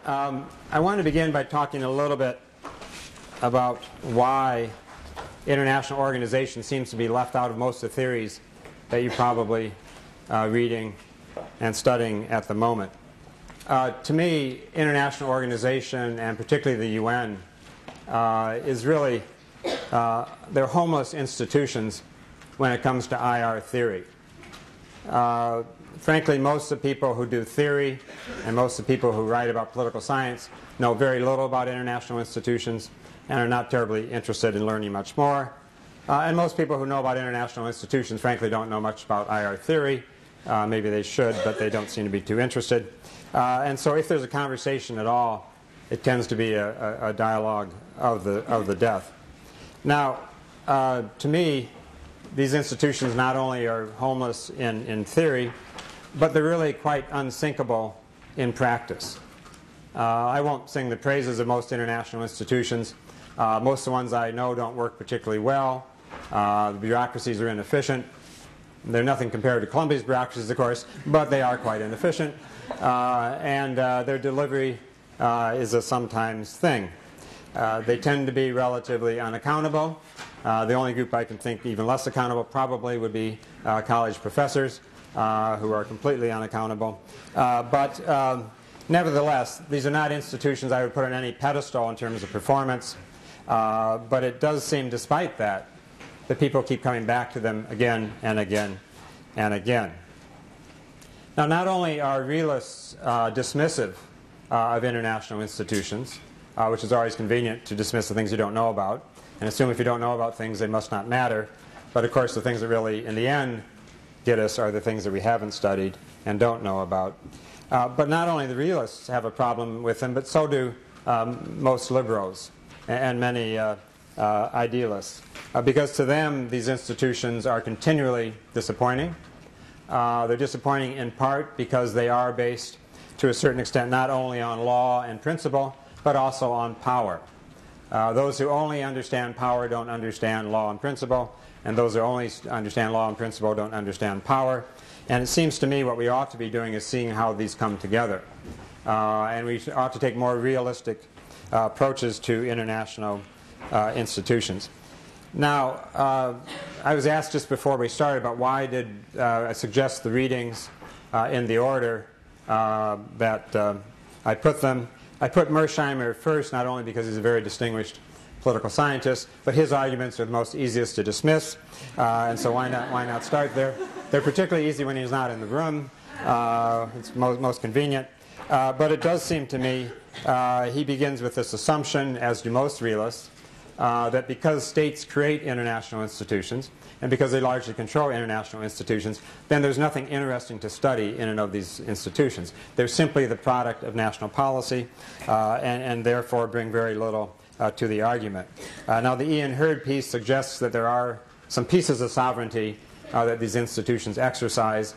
I want to begin by talking a little bit about why international organization seems to be left out of most of the theories that you're probably reading and studying at the moment. To me, international organization, and particularly the UN, is really, they're homeless institutions when it comes to IR theory. Frankly, most of the people who do theory and most of the people who write about political science know very little about international institutions and are not terribly interested in learning much more. And most people who know about international institutions, frankly, don't know much about IR theory. Maybe they should, but they don't seem to be too interested. And so if there's a conversation at all, it tends to be a dialogue of the deaf. Now, to me, these institutions not only are homeless in theory, but they're really quite unsinkable in practice. I won't sing the praises of most international institutions. Most of the ones I know don't work particularly well. The bureaucracies are inefficient. They're nothing compared to Columbia's bureaucracies, of course, but they are quite inefficient. And their delivery is a sometimes thing. They tend to be relatively unaccountable. The only group I can think even less accountable probably would be college professors, who are completely unaccountable. But nevertheless, these are not institutions I would put on any pedestal in terms of performance. But it does seem, despite that people keep coming back to them again and again and again. Now, not only are realists dismissive of international institutions, which is always convenient to dismiss the things you don't know about, and assume if you don't know about things, they must not matter. But of course, the things that really, in the end, get us are the things that we haven't studied and don't know about. But not only the realists have a problem with them, but so do most liberals and many idealists. Because to them, these institutions are continually disappointing. They're disappointing in part because they are based, to a certain extent, not only on law and principle, but also on power. Those who only understand power don't understand law and principle, and those who only understand law and principle don't understand power. And it seems to me what we ought to be doing is seeing how these come together. And we ought to take more realistic approaches to international institutions. Now, I was asked just before we started about why did I suggest the readings in the order that I put them. I put Mersheimer first, not only because he's a very distinguished political scientist, but his arguments are the most easiest to dismiss, and so why not start there? They're particularly easy when he's not in the room. It's most convenient. But it does seem to me he begins with this assumption, as do most realists, that because states create international institutions, and because they largely control international institutions, then there's nothing interesting to study in and of these institutions. They're simply the product of national policy, and therefore bring very little to the argument. Now, the Ian Hurd piece suggests that there are some pieces of sovereignty that these institutions exercise,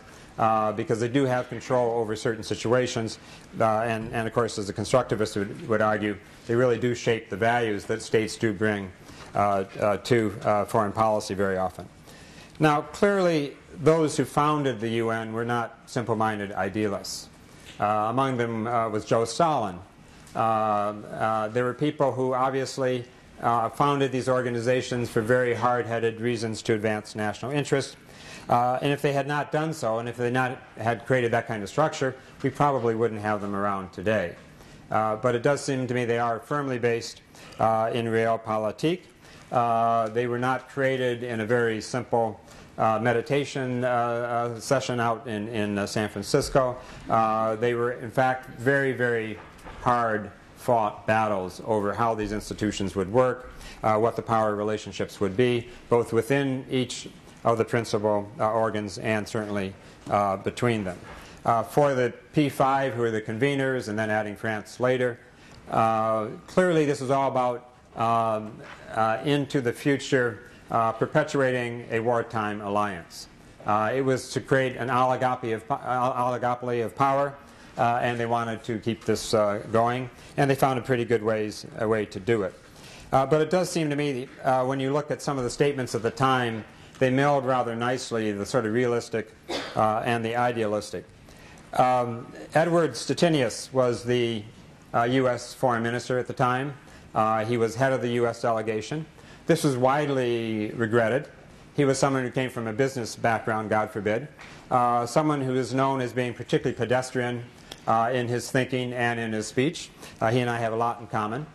because they do have control over certain situations, and of course, as the constructivists would argue, they really do shape the values that states do bring to foreign policy very often. Now, clearly, those who founded the UN were not simple-minded idealists. Among them was Joe Stalin. There were people who obviously founded these organizations for very hard-headed reasons to advance national interest. And if they had not done so, and if they not had created that kind of structure, we probably wouldn't have them around today. But it does seem to me they are firmly based in realpolitik. They were not created in a very simple meditation session out in San Francisco. They were, in fact, very, very hard-fought battles over how these institutions would work, what the power relationships would be, both within each of the principal organs and certainly between them. For the P5, who are the conveners, and then adding France later, clearly this is all about into the future perpetuating a wartime alliance. It was to create an oligopoly of power, and they wanted to keep this going, and they found a pretty good way to do it. But it does seem to me, when you look at some of the statements at the time, they meld rather nicely the sort of realistic and the idealistic. Edward Stettinius was the U.S. foreign minister at the time. He was head of the U.S. delegation. This was widely regretted. He was someone who came from a business background, God forbid. Someone who is known as being particularly pedestrian in his thinking and in his speech. He and I have a lot in common.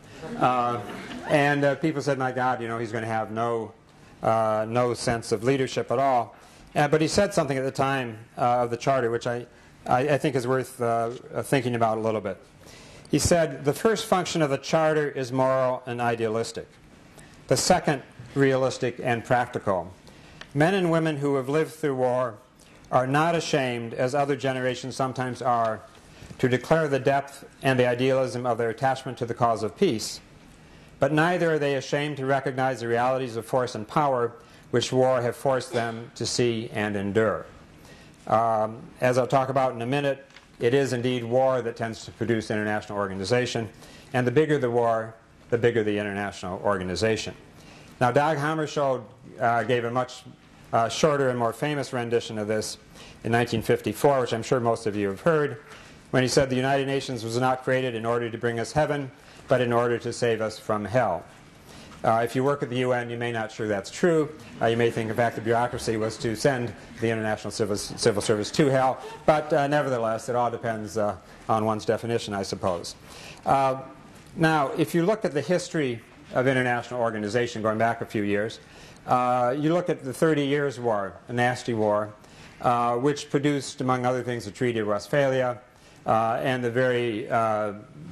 And people said, my God, he's going to have no sense of leadership at all. But he said something at the time of the charter, which I think is worth thinking about a little bit. He said, the first function of the charter is moral and idealistic. The second, realistic and practical. Men and women who have lived through war are not ashamed, as other generations sometimes are, to declare the depth and the idealism of their attachment to the cause of peace. But neither are they ashamed to recognize the realities of force and power which war have forced them to see and endure. As I'll talk about in a minute, it is indeed war that tends to produce international organization, and the bigger the war, the bigger the international organization. Now, Dag Hammarskjöld gave a much shorter and more famous rendition of this in 1954, which I'm sure most of you have heard, when he said the United Nations was not created in order to bring us heaven, but in order to save us from hell. If you work at the UN, you may not sure that's true. You may think, in fact, the bureaucracy was to send the International Civil Service to hell. But nevertheless, it all depends on one's definition, I suppose. Now, if you look at the history of international organization going back a few years, you look at the 30 Years' War, a nasty war, which produced, among other things, the Treaty of Westphalia, and the very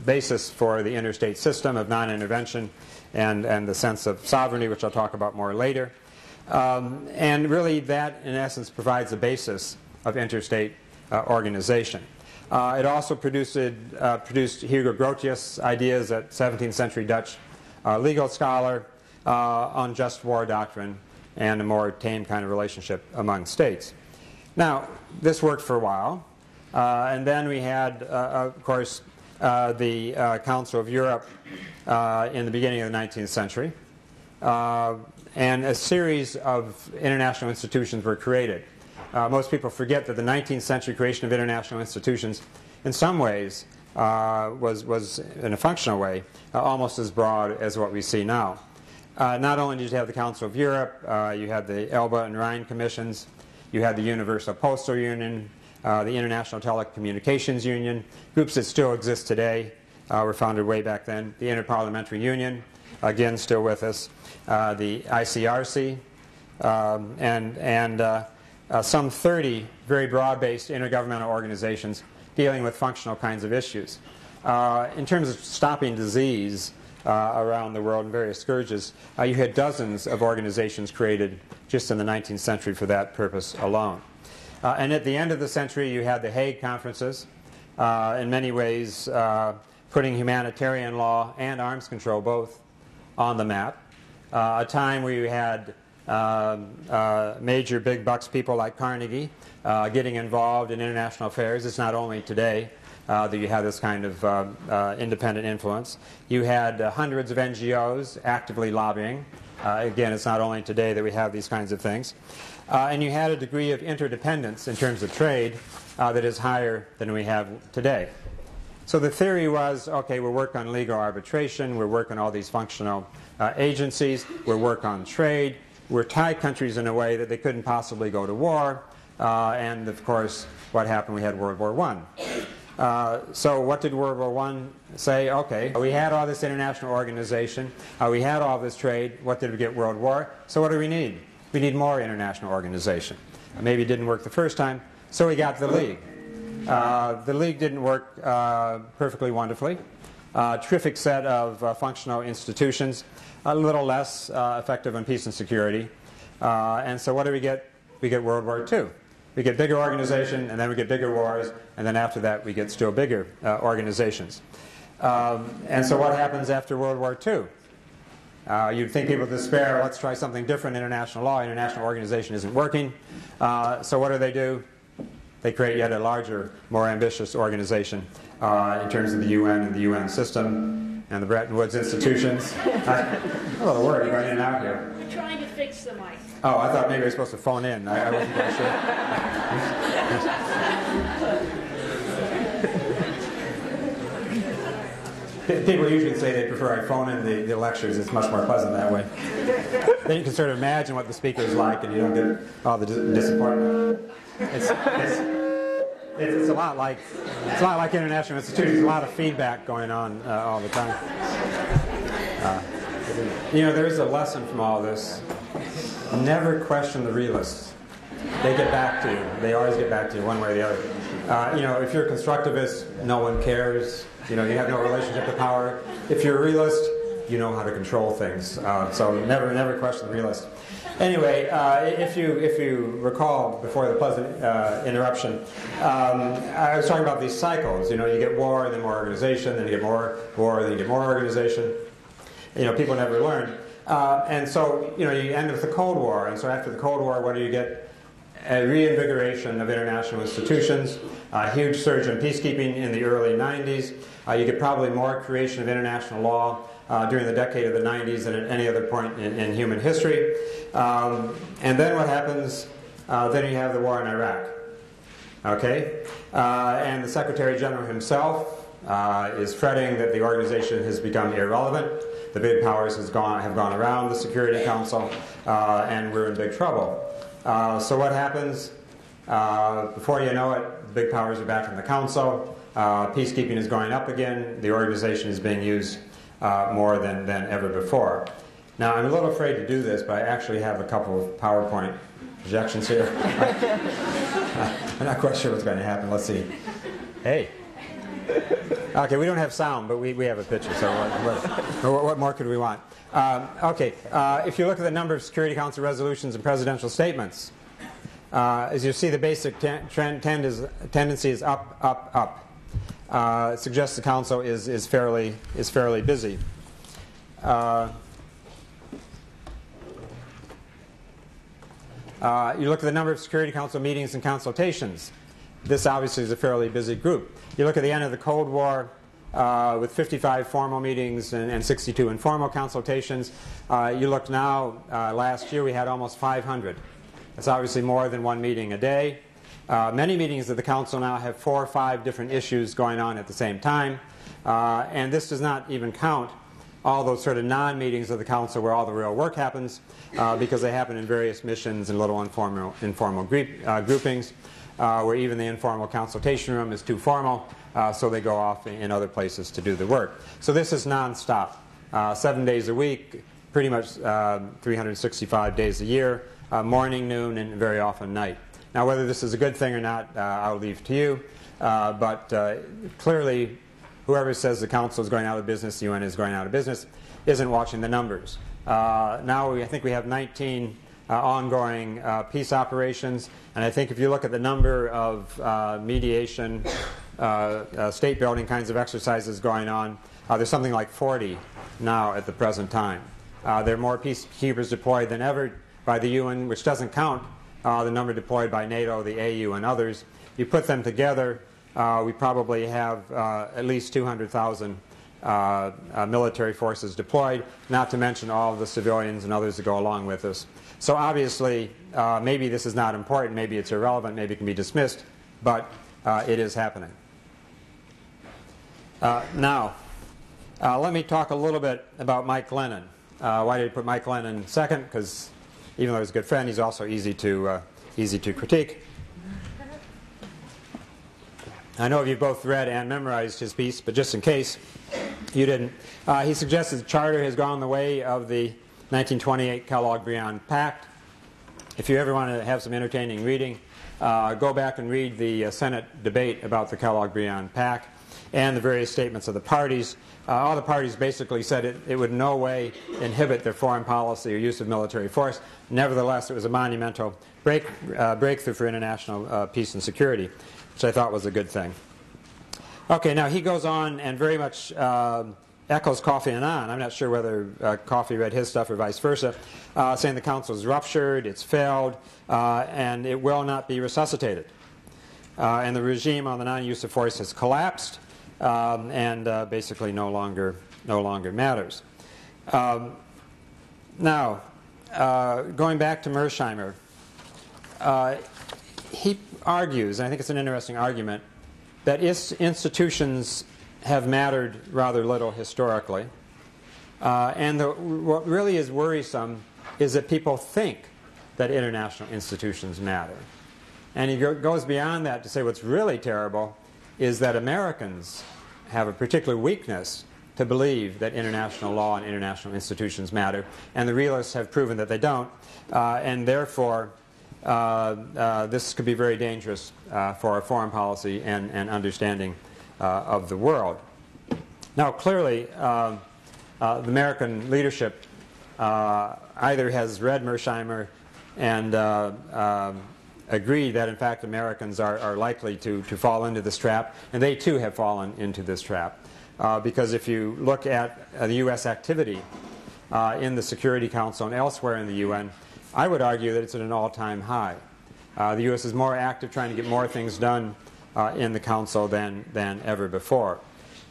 basis for the interstate system of non-intervention and the sense of sovereignty, which I'll talk about more later. And really that, in essence, provides the basis of interstate organization. It also produced Hugo Grotius' ideas, a 17th century Dutch legal scholar, on just war doctrine and a more tame kind of relationship among states. Now, this worked for a while. And then we had, of course, the Council of Europe in the beginning of the 19th century. And a series of international institutions were created. Most people forget that the 19th century creation of international institutions, in some ways, was in a functional way, almost as broad as what we see now. Not only did you have the Council of Europe, you had the Elbe and Rhine Commissions, you had the Universal Postal Union, the International Telecommunications Union, groups that still exist today, were founded way back then. The Interparliamentary Union, again, still with us. The ICRC, and some 30 very broad-based intergovernmental organizations dealing with functional kinds of issues. In terms of stopping disease around the world and various scourges, you had dozens of organizations created just in the 19th century for that purpose alone. And at the end of the century, you had the Hague Conferences, in many ways putting humanitarian law and arms control both on the map. A time where you had major big bucks people like Carnegie getting involved in international affairs. It's not only today that you have this kind of independent influence. You had hundreds of NGOs actively lobbying. Again, it's not only today that we have these kinds of things. And you had a degree of interdependence in terms of trade that is higher than we have today. So the theory was, okay, we'll work on legal arbitration, we'll work on all these functional agencies, we'll work on trade, we'll tie countries in a way that they couldn't possibly go to war, and of course, what happened? We had World War I. So what did World War I say? Okay, we had all this international organization, we had all this trade, what did we get? World War. So what do we need? We need more international organization. Maybe it didn't work the first time, so we got the League. The League didn't work perfectly wonderfully. Terrific set of functional institutions, a little less effective on peace and security. And so what do we get? We get World War II. We get bigger organization, and then we get bigger wars, and then after that we get still bigger organizations. And so what happens after World War II? You'd think people despair, let's try something different, international law, international organization isn't working. So what do? They create yet a larger, more ambitious organization in terms of the UN and the UN system and the Bretton Woods institutions. I'm a little worried going in and out here. We're trying to fix the mic. Oh, I thought maybe I was supposed to phone in. I wasn't quite sure. People usually say they prefer I phone in the lectures. It's much more pleasant that way. Then you can sort of imagine what the speaker is like, and you don't get all the disappointment. It's a lot like international institutions. There's a lot of feedback going on all the time. There's a lesson from all this. Never question the realists. They get back to you. They always get back to you one way or the other. If you're a constructivist, no one cares. You have no relationship to power. If you're a realist, you know how to control things. So never question the realist. Anyway, if you recall before the pleasant interruption, I was talking about these cycles. You get war, and then more organization, then you get more war, then you get more organization. People never learn. And so, you end with the Cold War. And so after the Cold War, what do you get? A reinvigoration of international institutions, a huge surge in peacekeeping in the early 90s. You get probably more creation of international law during the decade of the 90s than at any other point in human history. And then what happens? Then you have the war in Iraq. Okay? And the Secretary General himself is fretting that the organization has become irrelevant. The big powers have gone around the Security Council, and we're in big trouble. So what happens? Before you know it, the big powers are back in the council. Peacekeeping is going up again. The organization is being used more than ever before. Now, I'm a little afraid to do this, but I actually have a couple of PowerPoint projections here. I'm not quite sure what's going to happen. Let's see. Hey. Okay, we don't have sound, but we have a picture, so what more could we want? If you look at the number of Security Council resolutions and presidential statements, as you see, the basic tendency is up, up, up. It suggests the Council is fairly busy. You look at the number of Security Council meetings and consultations. This obviously is a fairly busy group. You look at the end of the Cold War with 55 formal meetings and 62 informal consultations. You look now, last year we had almost 500. That's obviously more than one meeting a day. Many meetings of the Council now have 4 or 5 different issues going on at the same time. And this does not even count all those sort of non-meetings of the Council where all the real work happens, because they happen in various missions and little informal groupings. Where even the informal consultation room is too formal, so they go off in other places to do the work. So this is non-stop, 7 days a week, pretty much 365 days a year, morning, noon, and very often night. Now, whether this is a good thing or not, I'll leave to you, but clearly, whoever says the Council is going out of business, the UN is going out of business, isn't watching the numbers. Now I think we have 19 ongoing peace operations, and I think if you look at the number of mediation, state-building kinds of exercises going on, there's something like 40 now at the present time. There are more peacekeepers deployed than ever by the UN, which doesn't count the number deployed by NATO, the AU, and others. You put them together, we probably have at least 200,000 military forces deployed, not to mention all of the civilians and others that go along with us. So obviously, maybe this is not important, maybe it's irrelevant, maybe it can be dismissed, but it is happening. Now, let me talk a little bit about Mike Lennon. Why did I put Mike Lennon second? Because even though he's a good friend, he's also easy to critique. I know you've both read and memorized his piece, but just in case you didn't, he suggests that the Charter has gone the way of the 1928 Kellogg-Briand Pact. If you ever want to have some entertaining reading, go back and read the Senate debate about the Kellogg-Briand Pact and the various statements of the parties. All the parties basically said it would in no way inhibit their foreign policy or use of military force. Nevertheless, it was a monumental breakthrough for international peace and security, which I thought was a good thing. Okay, now he goes on and very much echoes Coffey and Annan. I'm not sure whether Coffey read his stuff or vice versa, saying the Council is ruptured, it's failed, and it will not be resuscitated. And the regime on the non-use of force has collapsed, and basically no longer matters. Now, going back to Mearsheimer, he argues, and I think it's an interesting argument, that institutions have mattered rather little historically. And what really is worrisome is that people think that international institutions matter. And he goes beyond that to say what's really terrible is that Americans have a particular weakness to believe that international law and international institutions matter, and the realists have proven that they don't, and therefore this could be very dangerous for our foreign policy and understanding of the world. Now, clearly, the American leadership either has read Mersheimer and agreed that, in fact, Americans are likely to fall into this trap, and they, too, have fallen into this trap. Because if you look at the U.S. activity in the Security Council and elsewhere in the UN, I would argue that it's at an all-time high. The U.S. is more active trying to get more things done in the Council than ever before.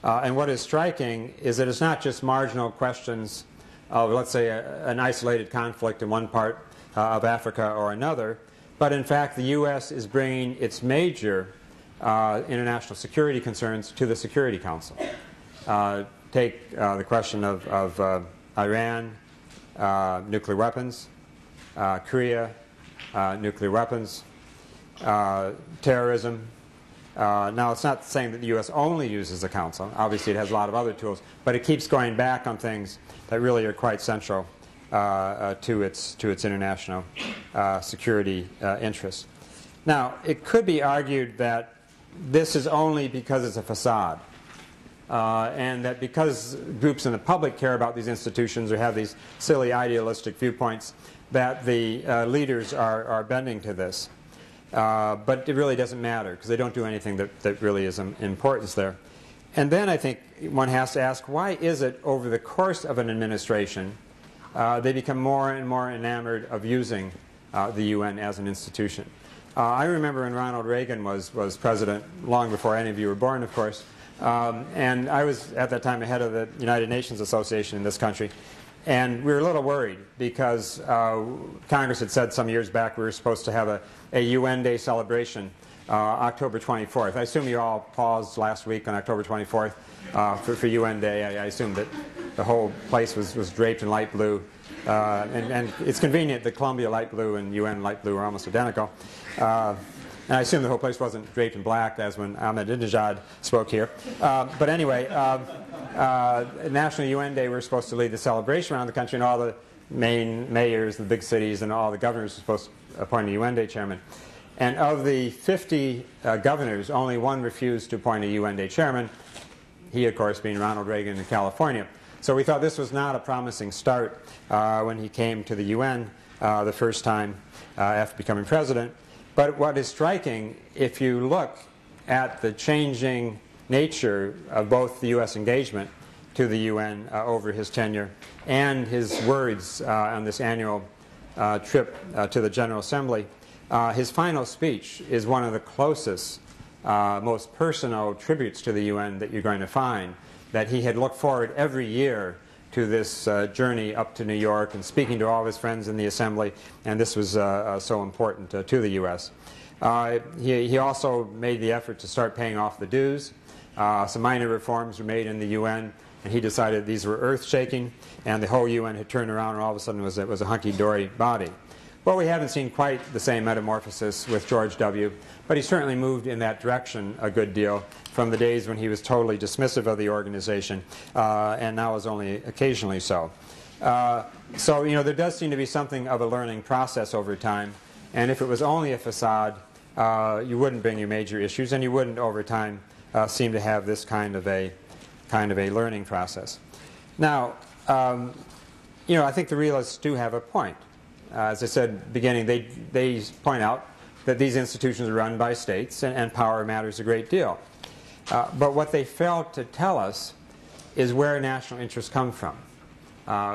And what is striking is that it's not just marginal questions of, let's say, an isolated conflict in one part of Africa or another, but in fact the U.S. is bringing its major international security concerns to the Security Council. Take the question of Iran, nuclear weapons, Korea, nuclear weapons, terrorism. Now, it's not saying that the U.S. only uses the Council. Obviously, it has a lot of other tools, but it keeps going back on things that really are quite central to its international security interests. Now, it could be argued that this is only because it's a facade, and that because groups in the public care about these institutions or have these silly idealistic viewpoints, that the leaders are bending to this. But it really doesn't matter because they don't do anything that really is importance there. And then I think one has to ask, why is it over the course of an administration they become more and more enamored of using the UN as an institution? I remember when Ronald Reagan was president, long before any of you were born, of course, and I was at that time head of the United Nations Association in this country. And we were a little worried because Congress had said some years back we were supposed to have a UN Day celebration October 24th. I assume you all paused last week on October 24th for UN Day. I assume that the whole place was draped in light blue. And it's convenient that Columbia light blue and UN light blue are almost identical. And I assume the whole place wasn't draped in black, as when Ahmadinejad spoke here. But anyway, National UN Day, we were supposed to lead the celebration around the country, and all the main mayors, the big cities, and all the governors were supposed to appoint a UN Day chairman. And of the 50 governors, only one refused to appoint a UN Day chairman, he, of course, being Ronald Reagan in California. So we thought this was not a promising start when he came to the UN the first time after becoming president. But what is striking, if you look at the changing nature of both the U.S. engagement to the UN over his tenure and his words on this annual trip to the General Assembly, his final speech is one of the closest, most personal tributes to the UN that you're going to find, that he had looked forward every year to this journey up to New York and speaking to all of his friends in the Assembly, and this was so important to the U.S. He also made the effort to start paying off the dues. Some minor reforms were made in the UN, and he decided these were earth-shaking, and the whole UN had turned around, and all of a sudden it was a hunky-dory body. Well, we haven't seen quite the same metamorphosis with George W., but he certainly moved in that direction a good deal from the days when he was totally dismissive of the organization, and now is only occasionally so. So, you know, there does seem to be something of a learning process over time, and if it was only a facade, you wouldn't bring you major issues, and you wouldn't, over time, seem to have this kind of a learning process. Now, you know, I think the realists do have a point. As I said at the beginning, they point out that these institutions are run by states, and power matters a great deal. But what they fail to tell us is where national interests come from.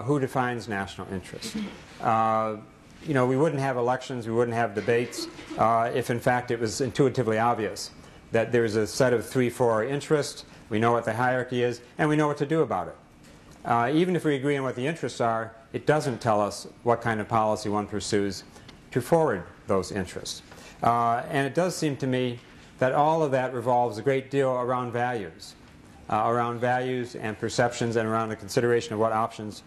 Who defines national interest? You know, we wouldn't have elections, we wouldn't have debates if, in fact, it was intuitively obvious that there's a set of 3-4 interests, we know what the hierarchy is, and we know what to do about it. Even if we agree on what the interests are, it doesn't tell us what kind of policy one pursues to forward those interests. And it does seem to me that all of that revolves a great deal around values. around values and perceptions and around the consideration of what options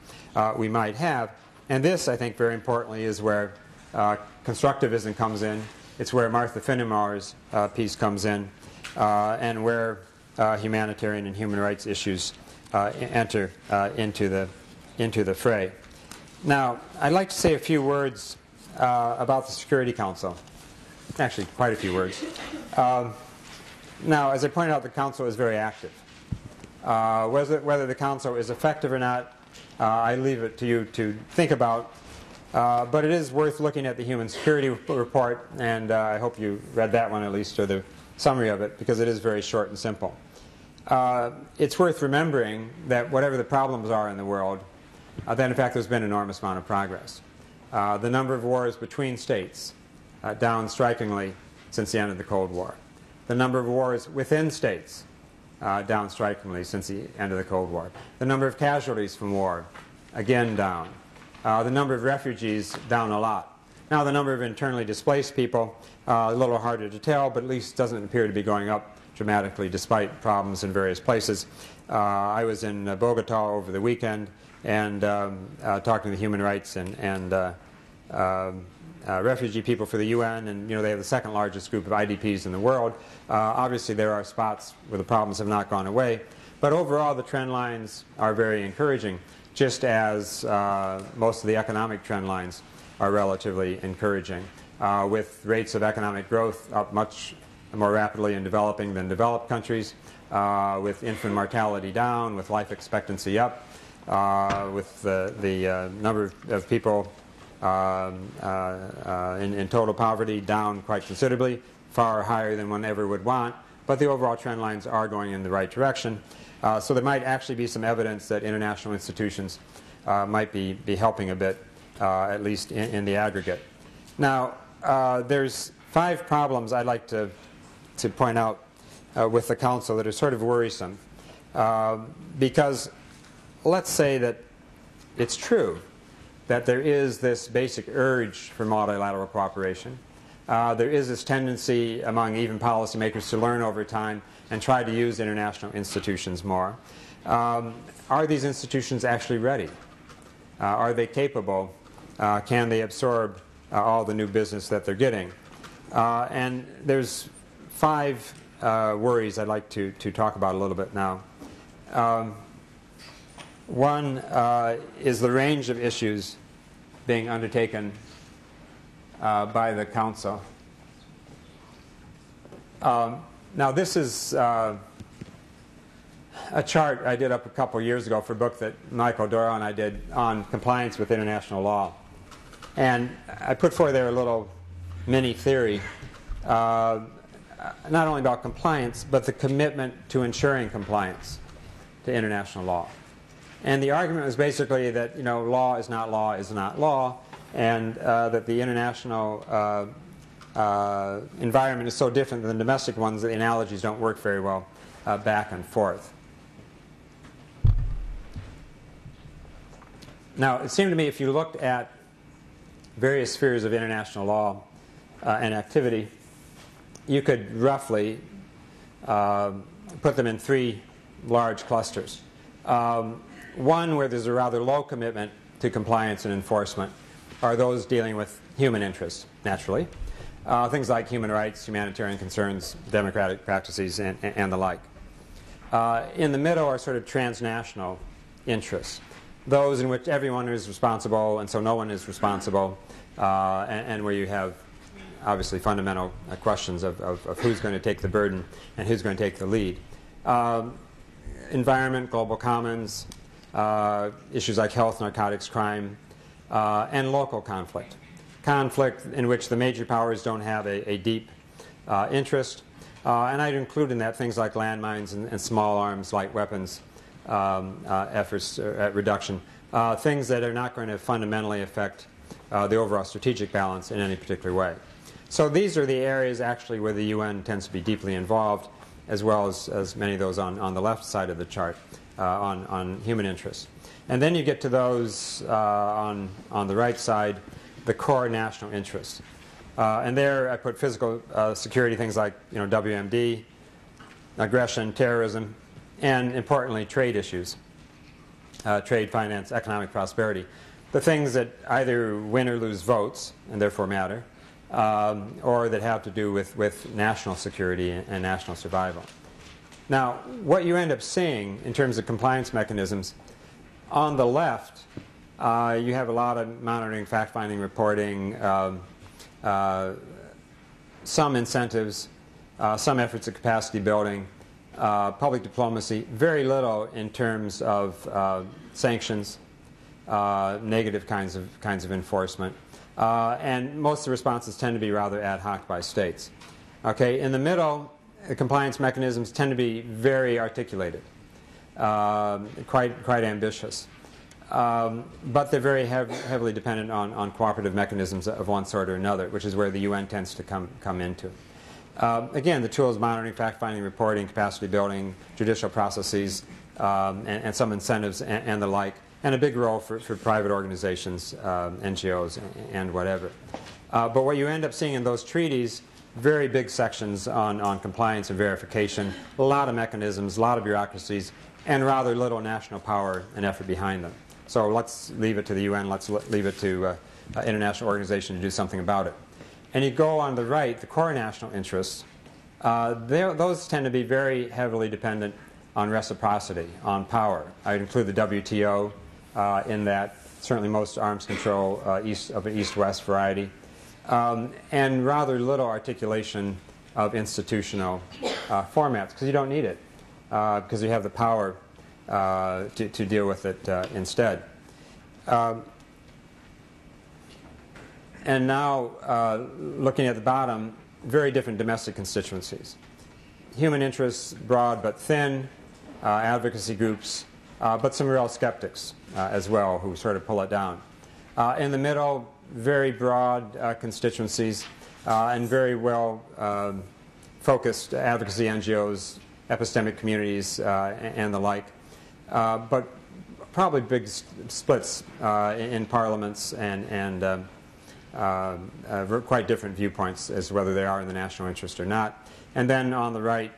we might have. And this, I think, very importantly, is where constructivism comes in. It's where Martha Finnemaurer's piece comes in, and where humanitarian and human rights issues enter into the fray. Now, I'd like to say a few words about the Security Council. Actually, quite a few words. Now, as I pointed out, the Council is very active. Whether the Council is effective or not, I leave it to you to think about. But it is worth looking at the Human Security Report, and I hope you read that one at least, or the summary of it, because it is very short and simple. It's worth remembering that whatever the problems are in the world, that in fact there's been an enormous amount of progress. The number of wars between states down strikingly since the end of the Cold War. The number of wars within states down strikingly since the end of the Cold War. The number of casualties from war, again down. The number of refugees down a lot. Now the number of internally displaced people, a little harder to tell, but at least doesn't appear to be going up dramatically despite problems in various places. I was in Bogota over the weekend and talking to the human rights and refugee people for the UN, and they have the second largest group of IDPs in the world. Obviously there are spots where the problems have not gone away, but overall the trend lines are very encouraging, just as most of the economic trend lines are relatively encouraging, with rates of economic growth up much more rapidly in developing than developed countries, with infant mortality down, with life expectancy up, with the number of people in total poverty down quite considerably, far higher than one ever would want, but the overall trend lines are going in the right direction. So there might actually be some evidence that international institutions might be helping a bit, at least in the aggregate. Now, there's 5 problems I'd like to point out with the Council that are sort of worrisome, because let's say that it's true that there is this basic urge for multilateral cooperation. There is this tendency among even policymakers to learn over time and try to use international institutions more. Are these institutions actually ready? Are they capable? Can they absorb all the new business that they're getting? And there's 5 worries I'd like to talk about a little bit now. One is the range of issues being undertaken by the Council. Now this is a chart I did up a couple years ago for a book that Michael Doyle and I did on compliance with international law. And I put forward there a little mini theory, not only about compliance, but the commitment to ensuring compliance to international law. And the argument was basically that law is not law is not law, and that the international environment is so different than the domestic ones that the analogies don't work very well back and forth. Now, it seemed to me if you looked at various spheres of international law and activity, you could roughly put them in 3 large clusters. One where there's a rather low commitment to compliance and enforcement are those dealing with human interests, naturally. Things like human rights, humanitarian concerns, democratic practices, and the like. In the middle are sort of transnational interests, those in which everyone is responsible and so no one is responsible, and where you have obviously fundamental questions of who's going to take the burden and who's going to take the lead. Environment, global commons, issues like health, narcotics, crime, and local conflict. Conflict in which the major powers don't have a deep interest. And I'd include in that things like landmines and small arms, light weapons efforts at reduction. Things that are not going to fundamentally affect the overall strategic balance in any particular way. So these are the areas actually where the UN tends to be deeply involved, as well as many of those on the left side of the chart on human interests. And then you get to those on the right side, the core national interests. And there I put physical security, things like WMD, aggression, terrorism, and importantly, trade issues, trade, finance, economic prosperity. The things that either win or lose votes, and therefore matter, or that have to do with national security and national survival. Now, what you end up seeing in terms of compliance mechanisms, on the left, you have a lot of monitoring, fact-finding, reporting, some incentives, some efforts at capacity building, public diplomacy, very little in terms of sanctions, negative kinds of enforcement, and most of the responses tend to be rather ad hoc by states. Okay, in the middle, the compliance mechanisms tend to be very articulated, quite ambitious, but they're very heavily dependent on cooperative mechanisms of one sort or another, which is where the UN tends to come into. Again, the tools: monitoring, fact-finding, reporting, capacity building, judicial processes, and some incentives and the like, and a big role for private organizations, NGOs, and whatever. But what you end up seeing in those treaties, very big sections on compliance and verification, a lot of mechanisms, a lot of bureaucracies, and rather little national power and effort behind them. So let's leave it to the UN, let's leave it to international organizations to do something about it. And you go on the right, the core national interests, those tend to be very heavily dependent on reciprocity, on power. I would include the WTO in that, certainly most arms control of an east-west variety, and rather little articulation of institutional formats, because you don't need it, because you have the power to deal with it instead. And now, looking at the bottom, very different domestic constituencies. Human interests, broad but thin, advocacy groups, but some real skeptics as well who sort of pull it down. In the middle, very broad constituencies and very well focused advocacy NGOs, epistemic communities, and the like. But probably big splits in parliaments and quite different viewpoints as to whether they are in the national interest or not. And then on the right,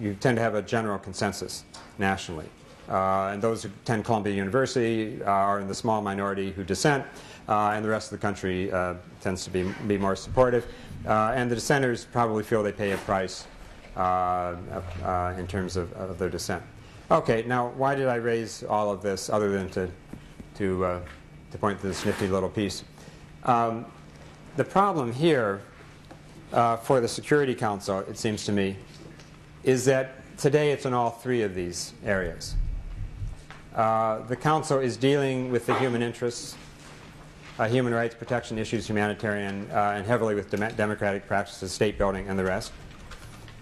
you tend to have a general consensus nationally. And those who attend Columbia University are in the small minority who dissent, and the rest of the country tends to be more supportive. And the dissenters probably feel they pay a price in terms of their dissent. Okay, now why did I raise all of this other than to point to this nifty little piece? The problem here for the Security Council, it seems to me, is that today it's in all three of these areas. The Council is dealing with the human interests, human rights protection issues, humanitarian, and heavily with democratic practices, state building, and the rest,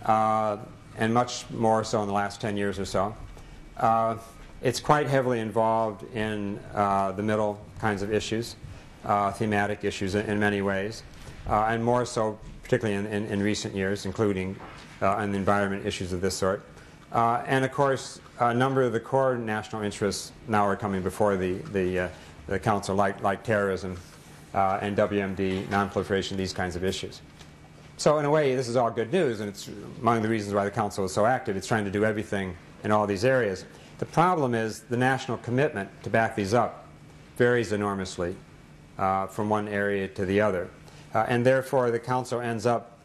and much more so in the last 10 years or so. It's quite heavily involved in the middle kinds of issues, thematic issues in many ways, and more so particularly in recent years, including on the environment issues of this sort. And of course, a number of the core national interests now are coming before the Council, like terrorism and WMD, non-proliferation, these kinds of issues. So in a way, this is all good news, and it's among the reasons why the Council is so active. It's trying to do everything in all these areas. The problem is the national commitment to back these up varies enormously from one area to the other. And therefore, the Council ends up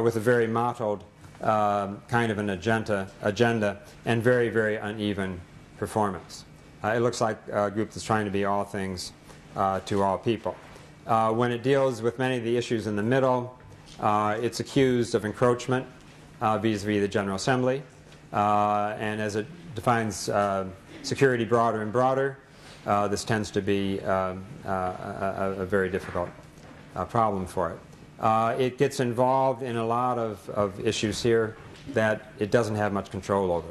with a very mottled kind of an agenda and very, very uneven performance. It looks like a group that's trying to be all things to all people. When it deals with many of the issues in the middle, it's accused of encroachment vis-a-vis the General Assembly. And as it defines security broader and broader, this tends to be a very difficult problem for it. It gets involved in a lot of issues here that it doesn't have much control over,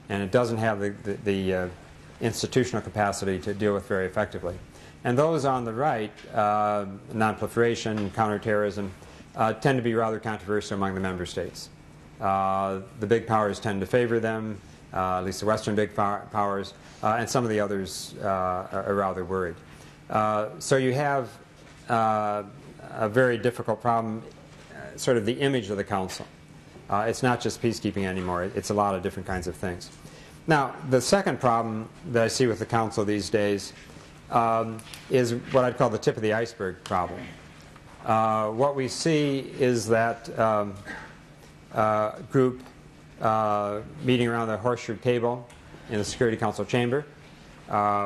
and it doesn't have the institutional capacity to deal with very effectively. And those on the right, non-proliferation, counterterrorism, tend to be rather controversial among the member states. The big powers tend to favor them, at least the Western big powers, and some of the others are rather worried. So you have a very difficult problem, sort of the image of the Council. It's not just peacekeeping anymore. It's a lot of different kinds of things. Now, the second problem that I see with the Council these days is what I'd call the tip of the iceberg problem. What we see is that group meeting around the horseshoe table in the Security Council chamber.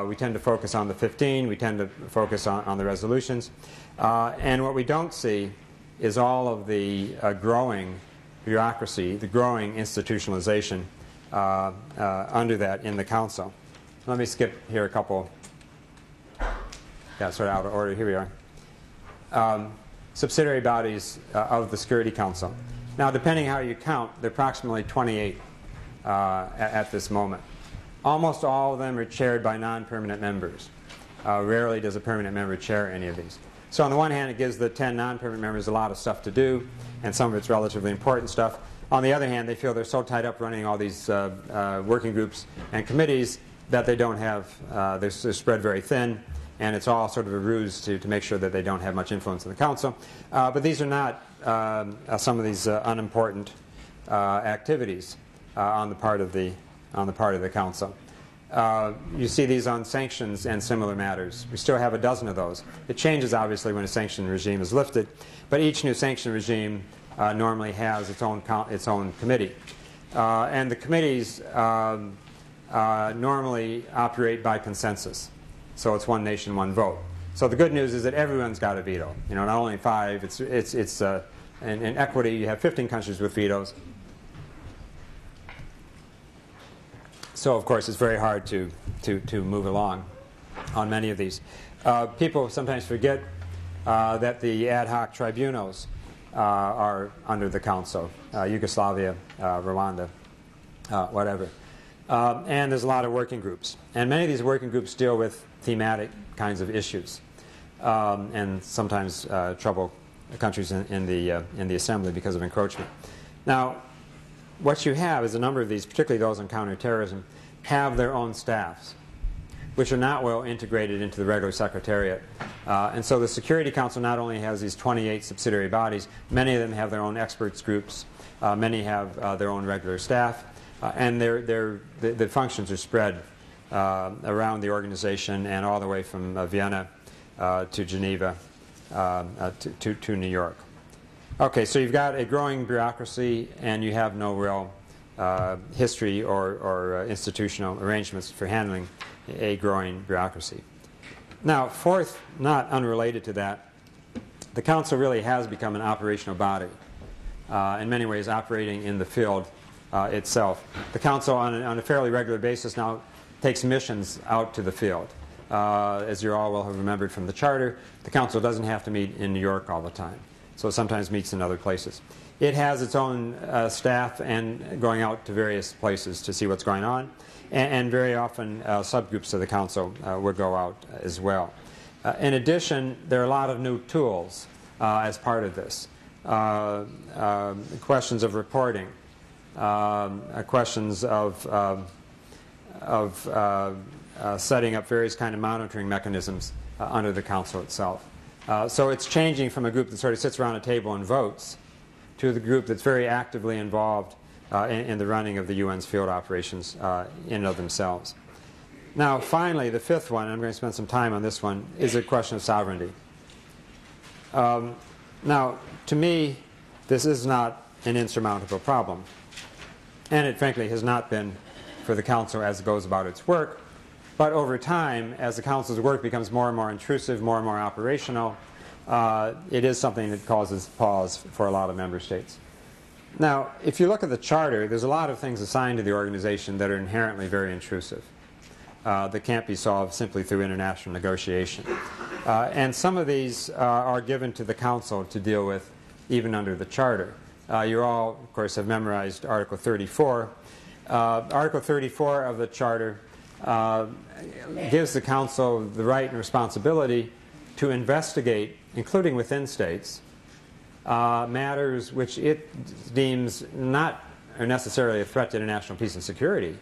We tend to focus on the 15. We tend to focus on the resolutions. And what we don't see is all of the growing bureaucracy, the growing institutionalization under that in the Council. Let me skip here a couple. Yeah, sort of out of order. Here we are. Subsidiary bodies of the Security Council. Now, depending how you count, there are approximately 28 at this moment. Almost all of them are chaired by non-permanent members. Rarely does a permanent member chair any of these. So on the one hand, it gives the 10 non-permanent members a lot of stuff to do, and some of it's relatively important stuff. On the other hand, they feel they're so tied up running all these working groups and committees that they don't have, they're spread very thin, and it's all sort of a ruse to make sure that they don't have much influence in the Council. But these are not some of these unimportant activities on the part of the Council. You see these on sanctions and similar matters. We still have a dozen of those. It changes, obviously, when a sanction regime is lifted, but each new sanction regime normally has its own committee. And the committees normally operate by consensus. So it's one nation, one vote. So the good news is that everyone's got a veto. You know, not only 5. In equity, you have 15 countries with vetoes. So, of course, it's very hard to move along on many of these. People sometimes forget that the ad hoc tribunals are under the Council, Yugoslavia, Rwanda, whatever. And there's a lot of working groups. And many of these working groups deal with thematic kinds of issues and sometimes trouble countries in the Assembly because of encroachment. Now, what you have is a number of these, particularly those on counterterrorism, have their own staffs, which are not well integrated into the regular Secretariat. And so the Security Council not only has these 28 subsidiary bodies, many of them have their own experts groups, many have their own regular staff, and the functions are spread around the organization and all the way from Vienna to Geneva to New York. Okay, so you've got a growing bureaucracy, and you have no real history or institutional arrangements for handling a growing bureaucracy. Now, fourth, not unrelated to that, the Council really has become an operational body, in many ways operating in the field itself. The Council, on a fairly regular basis now, takes missions out to the field. As you all will have remembered from the Charter, the Council doesn't have to meet in New York all the time. So it sometimes meets in other places. It has its own staff and going out to various places to see what's going on. And very often subgroups of the Council will go out as well. In addition, there are a lot of new tools as part of this. Questions of reporting, questions of setting up various kind of monitoring mechanisms under the Council itself. So it's changing from a group that sort of sits around a table and votes to the group that's very actively involved in the running of the UN's field operations in and of themselves. Now, finally, the fifth one, and I'm going to spend some time on this one, is a question of sovereignty. Now, to me, this is not an insurmountable problem. And it, frankly, has not been for the Council as it goes about its work. But over time, as the Council's work becomes more and more intrusive, more and more operational, it is something that causes pause for a lot of member states. Now, if you look at the Charter, there's a lot of things assigned to the organization that are inherently very intrusive, that can't be solved simply through international negotiation. And some of these are given to the Council to deal with even under the Charter. You all, of course, have memorized Article 34. Article 34 of the Charter gives the Council the right and responsibility to investigate, including within states, matters which it deems not are necessarily a threat to international peace and security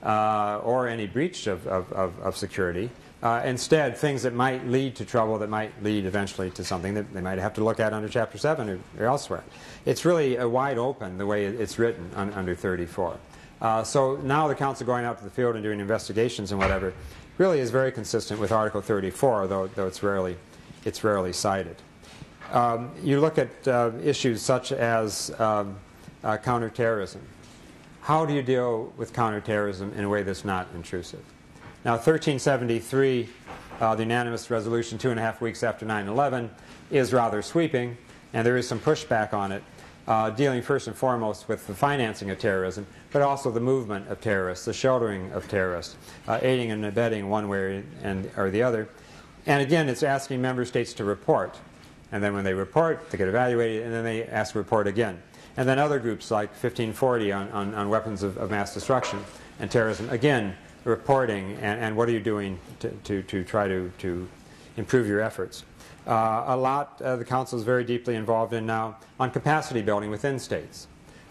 or any breach of security, Instead, things that might lead to trouble, that might lead eventually to something that they might have to look at under Chapter 7 or elsewhere. It's really wide open the way it's written under 34. So now the Council going out to the field and doing investigations and whatever really is very consistent with Article 34, though it's rarely cited. You look at issues such as counterterrorism. How do you deal with counterterrorism in a way that's not intrusive? Now, 1373, the unanimous resolution 2.5 weeks after 9/11, is rather sweeping, and there is some pushback on it, dealing first and foremost with the financing of terrorism, but also the movement of terrorists, the sheltering of terrorists, aiding and abetting one way or the other. And again, it's asking member states to report. And then when they report, they get evaluated, and then they ask to report again. And then other groups like 1540 on weapons of mass destruction and terrorism, again, reporting and what are you doing to try to improve your efforts. A lot the Council is very deeply involved in now on capacity building within states.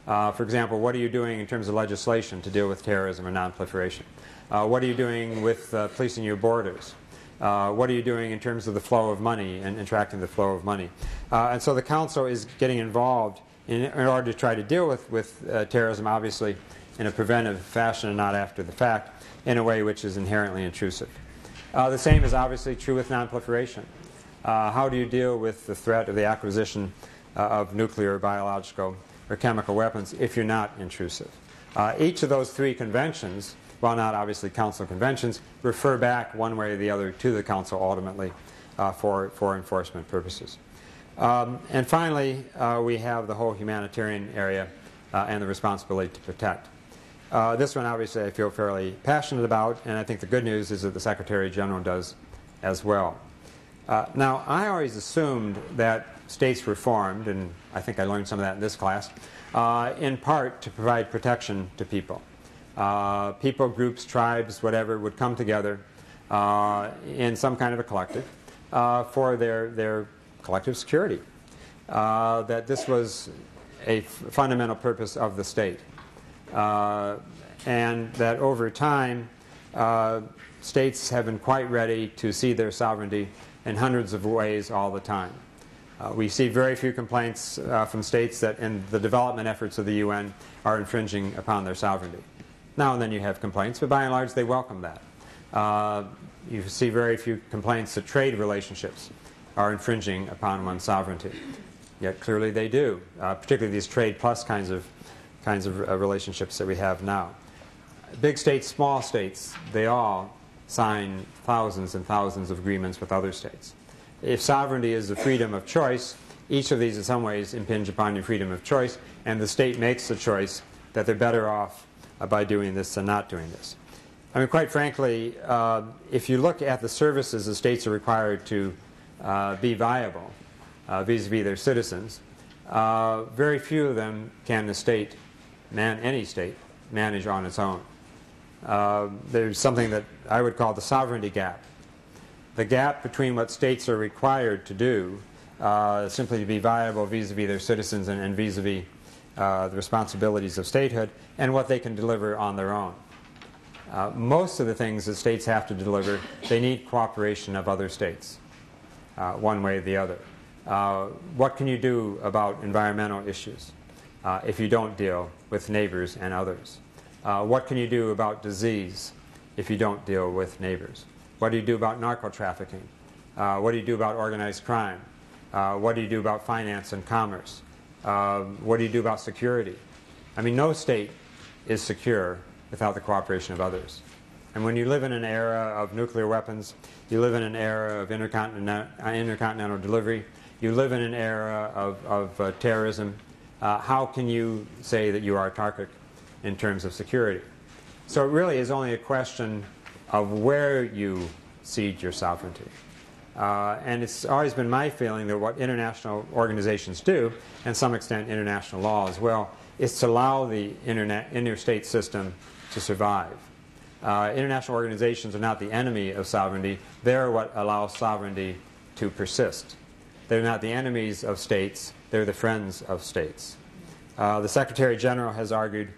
For example, what are you doing in terms of legislation to deal with terrorism or non-proliferation? What are you doing with policing your borders? What are you doing in terms of the flow of money and tracking the flow of money? And so the Council is getting involved in order to try to deal with terrorism, obviously, in a preventive fashion and not after the fact, in a way which is inherently intrusive. The same is obviously true with non-proliferation. How do you deal with the threat of the acquisition of nuclear, biological, or chemical weapons if you're not intrusive? Each of those three conventions, while not obviously Council conventions, refer back one way or the other to the Council ultimately for enforcement purposes. And finally, we have the whole humanitarian area and the responsibility to protect. This one obviously I feel fairly passionate about, and I think the good news is that the Secretary General does as well. Now, I always assumed that states were formed, and I think I learned some of that in this class, in part to provide protection to people. People, groups, tribes, whatever, would come together in some kind of a collective for their collective security. That this was a fundamental purpose of the state. And that over time, states have been quite ready to cede their sovereignty in hundreds of ways all the time. We see very few complaints from states that in the development efforts of the UN are infringing upon their sovereignty. Now and then you have complaints, but by and large they welcome that. You see very few complaints that trade relationships are infringing upon one's sovereignty. Yet clearly they do, particularly these trade plus kinds of relationships that we have now. Big states, small states, they all sign thousands and thousands of agreements with other states. If sovereignty is the freedom of choice, each of these in some ways impinge upon your freedom of choice, and the state makes the choice that they're better off by doing this than not doing this. I mean, quite frankly, if you look at the services the states are required to be viable vis-a-vis their citizens, very few of them can the state, any state, manage on its own. There's something that I would call the sovereignty gap. The gap between what states are required to do simply to be viable vis-a-vis their citizens and vis-a-vis the responsibilities of statehood and what they can deliver on their own. Most of the things that states have to deliver, they need cooperation of other states, one way or the other. What can you do about environmental issues if you don't deal with neighbors and others? What can you do about disease if you don't deal with neighbors? What do you do about narco trafficking? What do you do about organized crime? What do you do about finance and commerce? What do you do about security? I mean, no state is secure without the cooperation of others. And when you live in an era of nuclear weapons, you live in an era of intercontinental delivery, you live in an era of terrorism, how can you say that you are autarkic in terms of security? So it really is only a question of where you cede your sovereignty. And it's always been my feeling that what international organizations do, and to some extent international law as well, is to allow the interstate system to survive. International organizations are not the enemy of sovereignty. They're what allows sovereignty to persist. They're not the enemies of states. They're the friends of states. The Secretary General has argued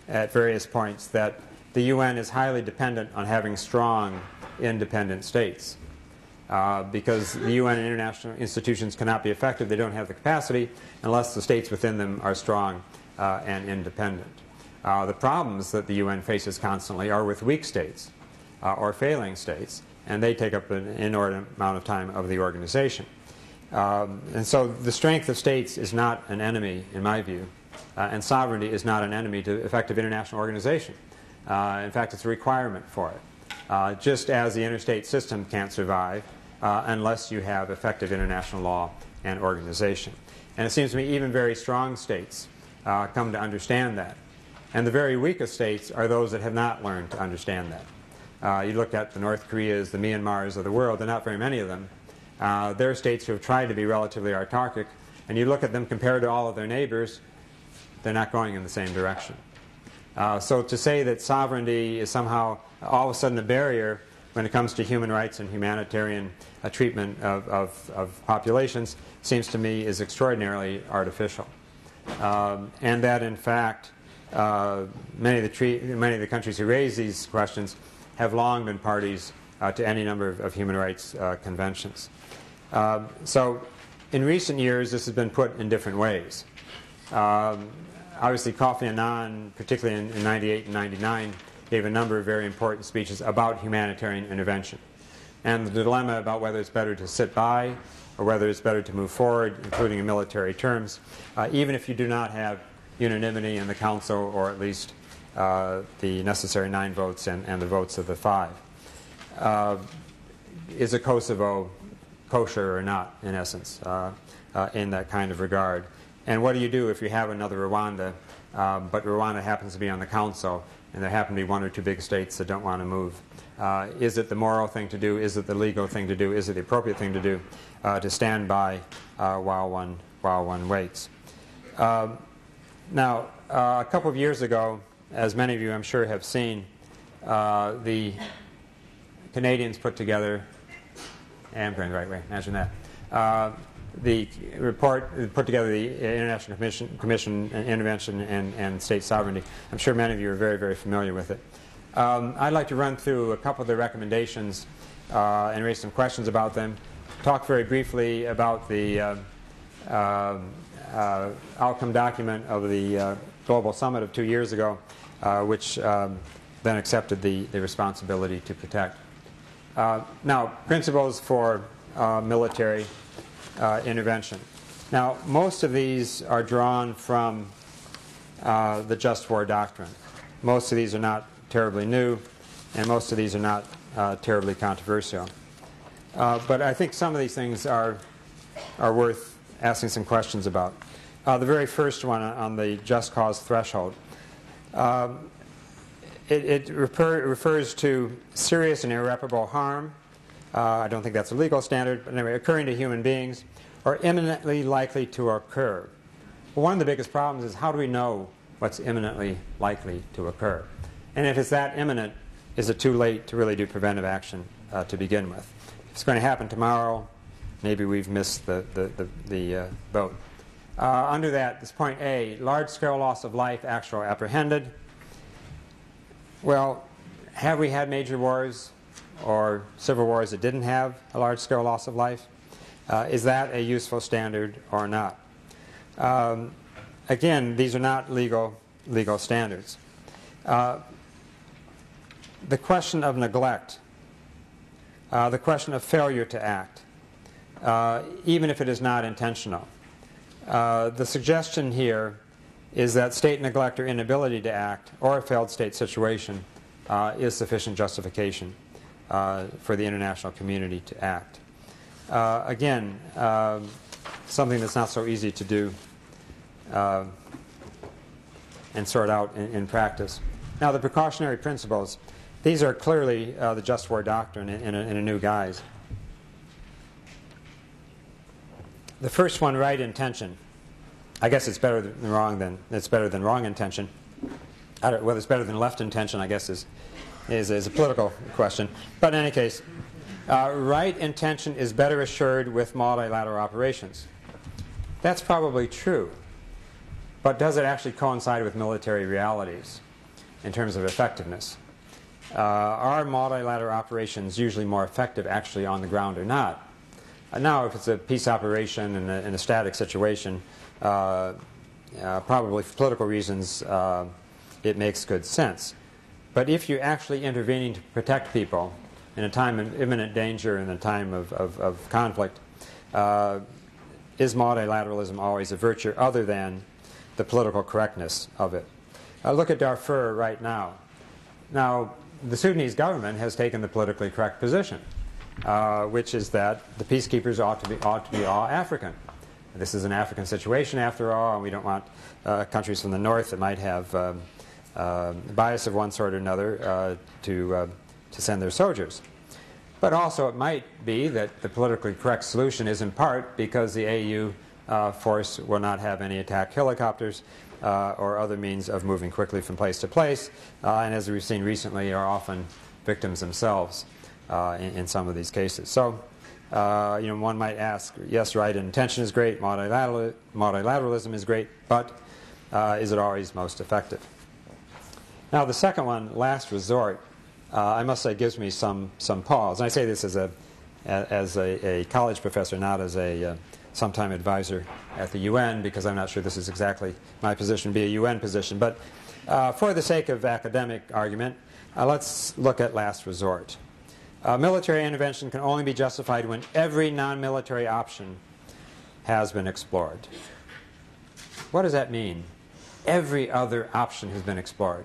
at various points that the UN is highly dependent on having strong independent states. Because the UN and international institutions cannot be effective, they don't have the capacity unless the states within them are strong and independent. The problems that the UN faces constantly are with weak states or failing states, and they take up an inordinate amount of time of the organization. And so the strength of states is not an enemy, in my view, and sovereignty is not an enemy to effective international organization. In fact, it's a requirement for it. Just as the interstate system can't survive unless you have effective international law and organization. And it seems to me even very strong states come to understand that. And the very weakest states are those that have not learned to understand that. You look at the North Koreas, the Myanmars of the world, there are not very many of them. They're states who have tried to be relatively autarkic, and you look at them compared to all of their neighbors, they're not going in the same direction. So to say that sovereignty is somehow all of a sudden a barrier when it comes to human rights and humanitarian treatment of populations seems to me is extraordinarily artificial. And that in fact many of the countries who raise these questions have long been parties to any number of human rights conventions. So in recent years this has been put in different ways. Obviously Kofi Annan, particularly in 98 and 99, gave a number of very important speeches about humanitarian intervention. And the dilemma about whether it's better to sit by or whether it's better to move forward, including in military terms, even if you do not have unanimity in the Council or at least the necessary 9 votes and the votes of the 5. Is a Kosovo kosher or not, in essence, in that kind of regard? And what do you do if you have another Rwanda, but Rwanda happens to be on the Council, and there happen to be 1 or 2 big states that don't want to move? Is it the moral thing to do? Is it the legal thing to do? Is it the appropriate thing to do to stand by while one waits? Now, a couple of years ago, as many of you I'm sure have seen, the Canadians put together, and I'm going the right way, imagine that, the report put together the International Commission on Intervention and State Sovereignty. I'm sure many of you are very, very familiar with it. I'd like to run through a couple of the recommendations and raise some questions about them. Talk very briefly about the outcome document of the Global Summit of 2 years ago, which then accepted the responsibility to protect. Now, principles for military intervention. Now, most of these are drawn from the just war doctrine. Most of these are not terribly new, and most of these are not terribly controversial. But I think some of these things are worth asking some questions about. The very first one on the just cause threshold. It refers to serious and irreparable harm. I don't think that's a legal standard, but anyway, occurring to human beings or imminently likely to occur. Well, one of the biggest problems is how do we know what's imminently likely to occur? And if it's that imminent, is it too late to really do preventive action to begin with? If it's going to happen tomorrow, maybe we've missed the boat. Under that, this point A, large-scale loss of life, actual or apprehended. Well, have we had major wars or civil wars that didn't have a large-scale loss of life? Is that a useful standard or not? Again, these are not legal standards. The question of neglect, the question of failure to act, even if it is not intentional. The suggestion here is that state neglect or inability to act or a failed state situation is sufficient justification for the international community to act. Again, something that's not so easy to do and sort out in practice. Now, the precautionary principles, these are clearly the just war doctrine in a new guise. The first one, right intention. I guess it's better than wrong intention. Whether it's better than left intention, I guess, is a political question. But in any case, right intention is better assured with multilateral operations. That's probably true. But does it actually coincide with military realities in terms of effectiveness? are multilateral operations usually more effective actually on the ground or not? Now, if it's a peace operation in a static situation, probably for political reasons, it makes good sense. But if you're actually intervening to protect people in a time of imminent danger, in a time of conflict, is multilateralism always a virtue other than the political correctness of it? Look at Darfur right now. Now, the Sudanese government has taken the politically correct position, which is that the peacekeepers ought to be all African. This is an African situation, after all, and we don't want countries from the north that might have bias of one sort or another to send their soldiers. But also it might be that the politically correct solution is in part because the AU force will not have any attack helicopters or other means of moving quickly from place to place, and as we've seen recently, are often victims themselves in some of these cases. So, one might ask, yes, right intention is great, multilateralism is great, but is it always most effective? Now, the second one, last resort, I must say gives me some pause. And I say this as a college professor, not as a sometime advisor at the UN, because I'm not sure this is exactly my position, be a UN position. But for the sake of academic argument, let's look at last resort. Military intervention can only be justified when every non-military option has been explored. What does that mean? Every other option has been explored.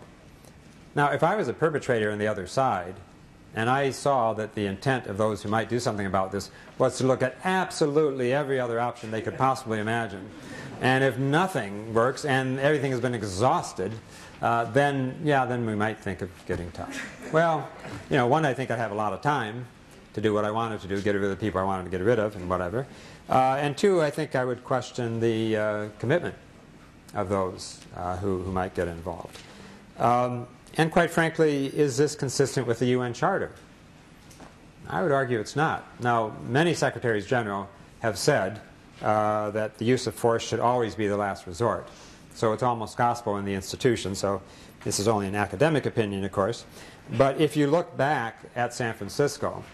Now, if I was a perpetrator on the other side, and I saw that the intent of those who might do something about this was to look at absolutely every other option they could possibly imagine, and if nothing works and everything has been exhausted, then we might think of getting tough. Well, one, I think I'd have a lot of time to do what I wanted to do, get rid of the people I wanted to get rid of and whatever. And two, I think I would question the commitment of those who might get involved. And quite frankly, is this consistent with the UN Charter? I would argue it's not. Now, many Secretaries General have said that the use of force should always be the last resort. So it's almost gospel in the institution. So this is only an academic opinion, of course. But if you look back at San Francisco,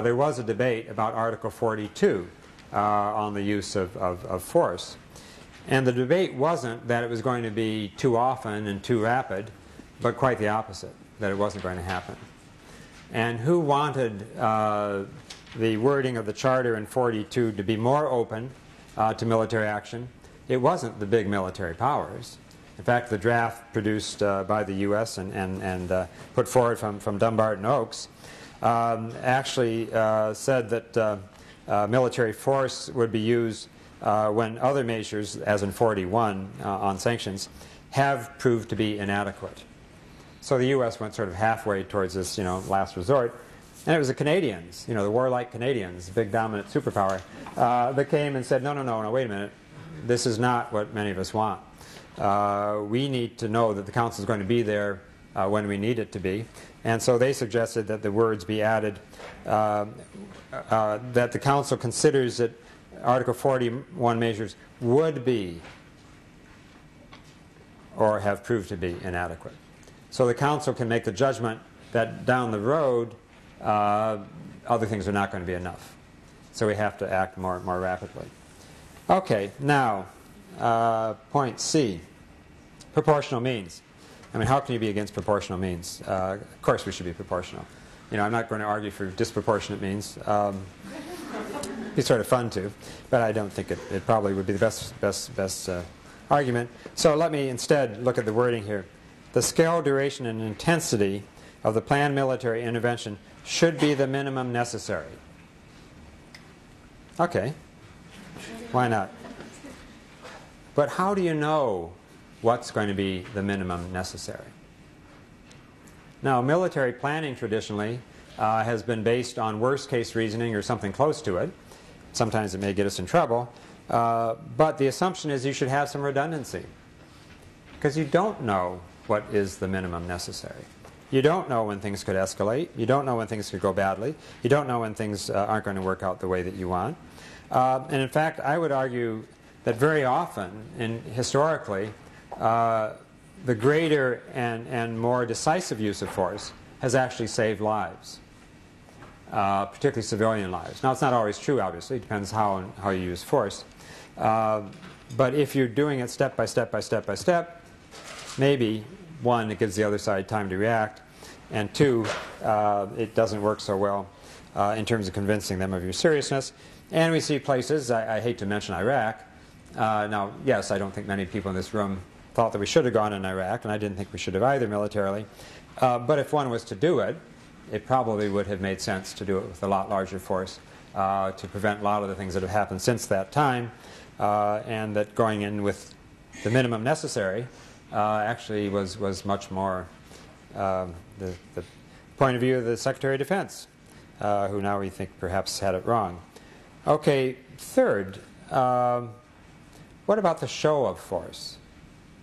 there was a debate about Article 42 on the use of force. And the debate wasn't that it was going to be too often and too rapid, but quite the opposite, that it wasn't going to happen. And who wanted the wording of the Charter in 42 to be more open to military action? It wasn't the big military powers. In fact, the draft produced by the U.S. and put forward from Dumbarton Oaks actually said that military force would be used when other measures, as in 41 on sanctions, have proved to be inadequate. So the U.S. went sort of halfway towards this, last resort. And it was the Canadians, the warlike Canadians, big dominant superpower, that came and said, no, wait a minute. This is not what many of us want. We need to know that the Council is going to be there when we need it to be. And so they suggested that the words be added, that the Council considers that Article 41 measures would be or have proved to be inadequate. So the Council can make the judgment that down the road, other things are not going to be enough. So we have to act more rapidly. Okay, now, point C, proportional means. I mean, how can you be against proportional means? Of course we should be proportional. I'm not going to argue for disproportionate means. It'd be sort of fun to, but I don't think it probably would be the best argument. So let me instead look at the wording here. The scale, duration, and intensity of the planned military intervention should be the minimum necessary. Okay, why not? But how do you know what's going to be the minimum necessary? Now, military planning traditionally has been based on worst-case reasoning or something close to it. Sometimes it may get us in trouble. But the assumption is you should have some redundancy, because you don't know what is the minimum necessary. You don't know when things could escalate. You don't know when things could go badly. You don't know when things aren't going to work out the way that you want. And in fact, I would argue that very often, historically, the greater and more decisive use of force has actually saved lives, particularly civilian lives. Now, it's not always true, obviously. It depends how you use force. But if you're doing it step by step by step by step, maybe, one, it gives the other side time to react, and two, it doesn't work so well in terms of convincing them of your seriousness. And we see places, I hate to mention Iraq. Now, yes, I don't think many people in this room thought that we should have gone in Iraq, and I didn't think we should have either militarily. But if one was to do it, it probably would have made sense to do it with a lot larger force to prevent a lot of the things that have happened since that time, and that going in with the minimum necessary actually was much more the point of view of the Secretary of Defense, who now we think perhaps had it wrong. Okay, third, what about the show of force?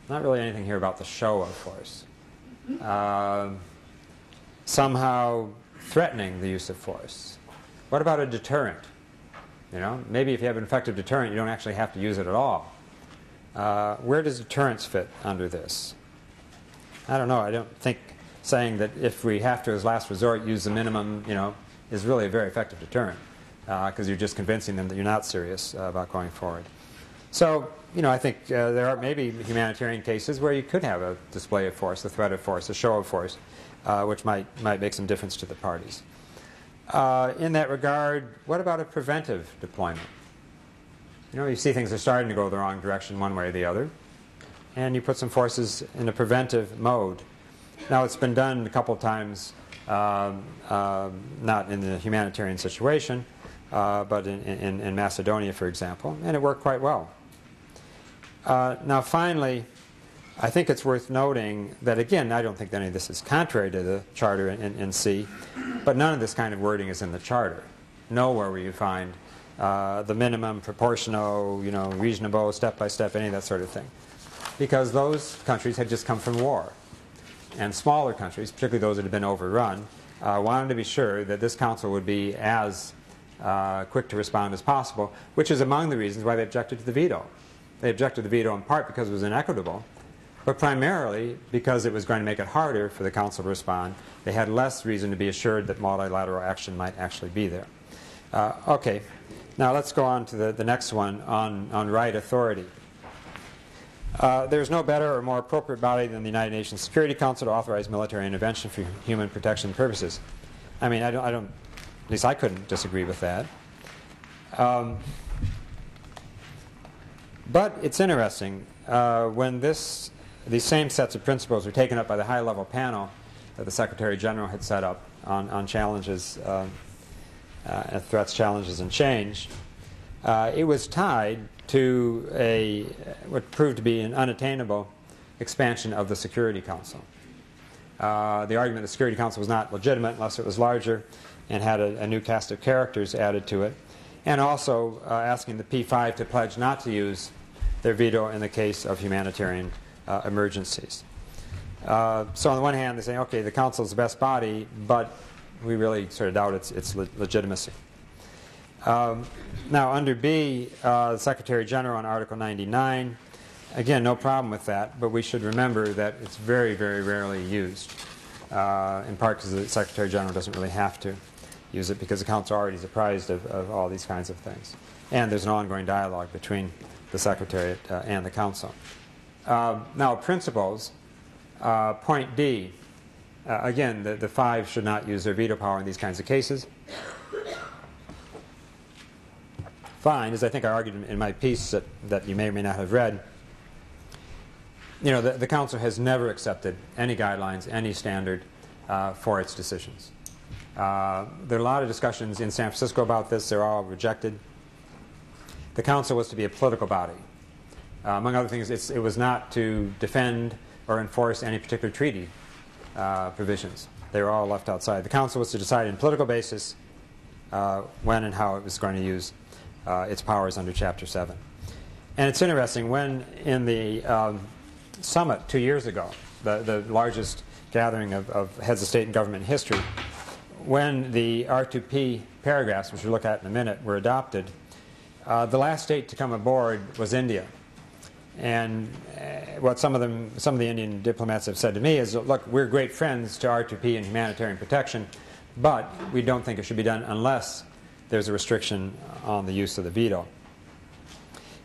Not really anything here about the show of force. Somehow threatening the use of force. What about a deterrent? You know, maybe if you have an effective deterrent, you don't actually have to use it at all. Where does deterrence fit under this? I don't know. I don't think saying that if we have to, as last resort, use the minimum, you know, is really a very effective deterrent, because you're just convincing them that you're not serious about going forward. So, you know, I think there are maybe humanitarian cases where you could have a display of force, a threat of force, a show of force, which might make some difference to the parties. In that regard, what about a preventive deployment? You know, you see things are starting to go the wrong direction one way or the other, and you put some forces in a preventive mode. Now, it's been done a couple of times, not in the humanitarian situation, but in Macedonia, for example, and it worked quite well. Now, finally, I think it's worth noting that, again, I don't think any of this is contrary to the Charter in C, but none of this kind of wording is in the Charter. Nowhere will you find the minimum, proportional, you know, reasonable, step-by-step, any of that sort of thing. Because those countries had just come from war. And smaller countries, particularly those that had been overrun, wanted to be sure that this council would be as quick to respond as possible, which is among the reasons why they objected to the veto. They objected to the veto in part because it was inequitable, but primarily because it was going to make it harder for the council to respond. They had less reason to be assured that multilateral action might actually be there. Okay, now let's go on to the next one on right authority. There's no better or more appropriate body than the United Nations Security Council to authorize military intervention for human protection purposes. I mean, I don't, at least I couldn't disagree with that. But it's interesting, when these same sets of principles were taken up by the high-level panel that the Secretary General had set up on challenges, threats, challenges, and change, it was tied to what proved to be an unattainable expansion of the Security Council. The argument the Security Council was not legitimate unless it was larger and had a new cast of characters added to it, and also asking the P5 to pledge not to use their veto in the case of humanitarian emergencies. So on the one hand, they say, okay, the Council is the best body, but we really sort of doubt its legitimacy. Now, under B, the Secretary General on Article 99, again, no problem with that, but we should remember that it's very, very rarely used, in part because the Secretary General doesn't really have to use it because the Council already is apprised of all these kinds of things. And there's an ongoing dialogue between the Secretariat and the Council. Now, principles, point D, again, the five should not use their veto power in these kinds of cases. Fine, as I think I argued in my piece that you may or may not have read, you know, the Council has never accepted any guidelines, any standard for its decisions. There are a lot of discussions in San Francisco about this. They're all rejected. The Council was to be a political body. Among other things, it was not to defend or enforce any particular treaty provisions. They were all left outside. The Council was to decide on a political basis when and how it was going to use its powers under Chapter 7. And it's interesting, when in the summit 2 years ago, the largest gathering of heads of state and government in history, when the R2P paragraphs, which we'll look at in a minute, were adopted, the last state to come aboard was India. And what some of the Indian diplomats have said to me is, look, we're great friends to R2P and humanitarian protection, but we don't think it should be done unless there's a restriction on the use of the veto.